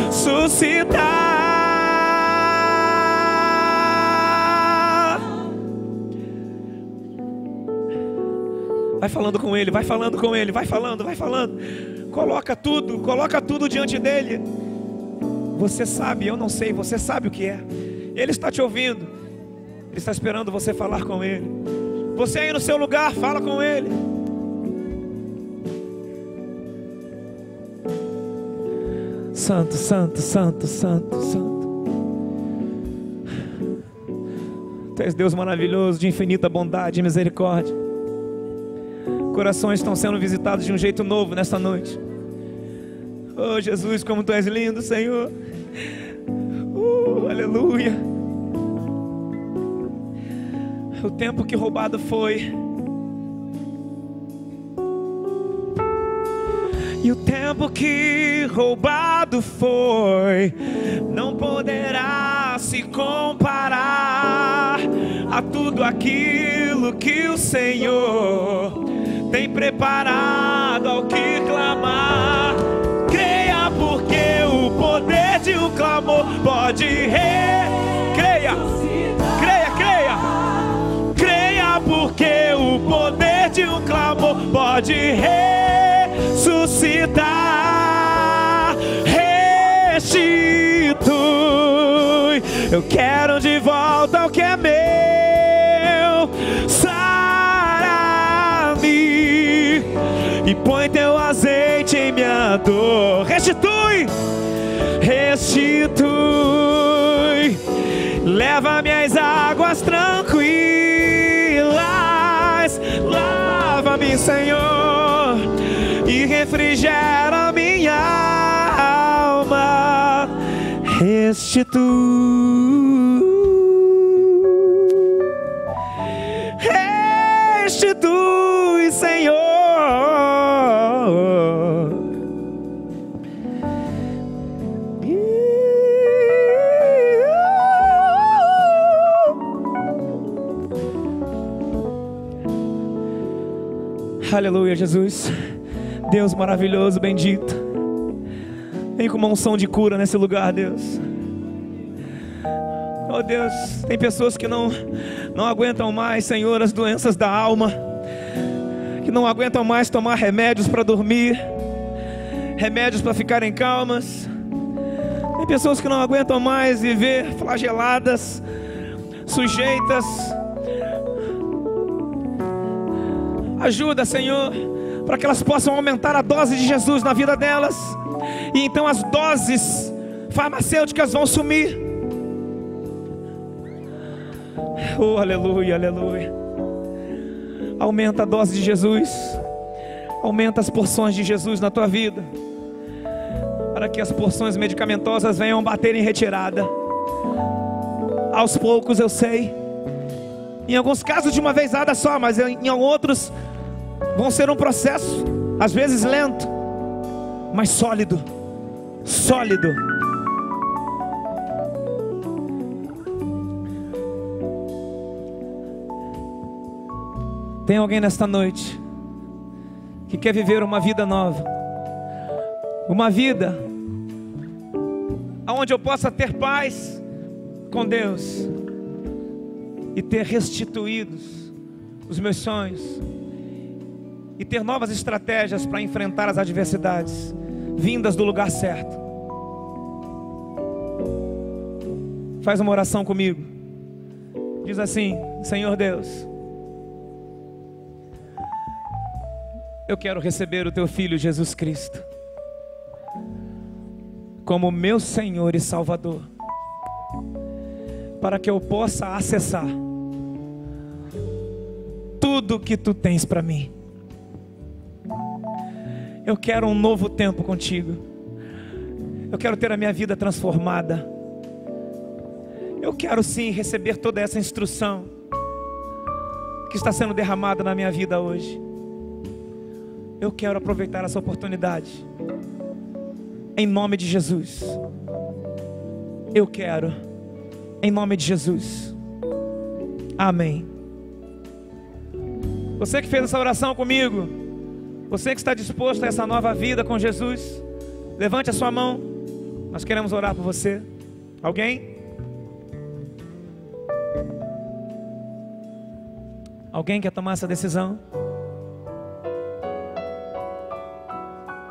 ressuscitar. Vai falando com ele, vai falando com ele, vai falando, vai falando. Coloca tudo diante dele. Você sabe, eu não sei, você sabe o que é. Ele está te ouvindo. Ele está esperando você falar com ele. Você aí no seu lugar, fala com ele. Santo, santo, santo, santo, santo. Tu és Deus maravilhoso, de infinita bondade e misericórdia. Corações estão sendo visitados de um jeito novo nesta noite. Oh Jesus, como Tu és lindo, Senhor. Aleluia. O tempo que roubado foi, e o tempo que roubado foi, não poderá se comparar a tudo aquilo que o Senhor tem preparado ao que clamar. Creia, porque o poder de um clamor pode creia, creia, creia. Creia, porque o poder de um clamor pode ressuscitar. Restitui. Eu quero de volta o que é meu. E põe teu azeite em minha dor. Restitui, restitui. Leva-me às águas tranquilas. Lava-me, Senhor, e refrigera minha alma. Restitui, restitui, Senhor. Aleluia, Jesus. Deus maravilhoso, bendito. Vem com uma unção de cura nesse lugar, Deus. Oh Deus, tem pessoas que não aguentam mais, Senhor, as doenças da alma, que não aguentam mais tomar remédios para dormir, remédios para ficarem calmas. Tem pessoas que não aguentam mais viver flageladas, sujeitas. Ajuda, Senhor, para que elas possam aumentar a dose de Jesus na vida delas, e então as doses farmacêuticas vão sumir. Oh, aleluia, aleluia. Aumenta a dose de Jesus, aumenta as porções de Jesus na tua vida, para que as porções medicamentosas venham bater em retirada. Aos poucos, eu sei, em alguns casos de uma vezada só, mas em outros vão ser um processo, às vezes lento, mas sólido, sólido. Tem alguém nesta noite que quer viver uma vida nova, uma vida onde eu possa ter paz com Deus e ter restituídos os meus sonhos e ter novas estratégias para enfrentar as adversidades vindas do lugar certo. Faz uma oração comigo. Diz assim: Senhor Deus, eu quero receber o Teu Filho Jesus Cristo como meu Senhor e Salvador, para que eu possa acessar tudo que Tu tens para mim. Eu quero um novo tempo contigo. Eu quero ter a minha vida transformada. Eu quero sim receber toda essa instrução que está sendo derramada na minha vida hoje. Eu quero aproveitar essa oportunidade. Em nome de Jesus. Eu quero. Em nome de Jesus. Amém. Você que fez essa oração comigo, você que está disposto a essa nova vida com Jesus, levante a sua mão. Nós queremos orar por você. Alguém? Alguém quer tomar essa decisão?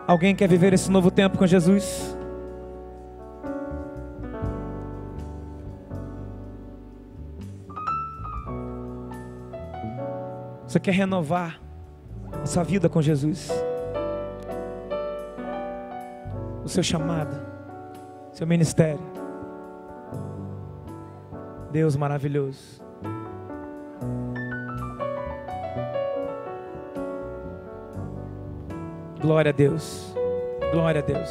Alguém quer viver esse novo tempo com Jesus? Você quer renovar a sua vida com Jesus? O seu chamado, seu ministério. Deus maravilhoso. Glória a Deus. Glória a Deus.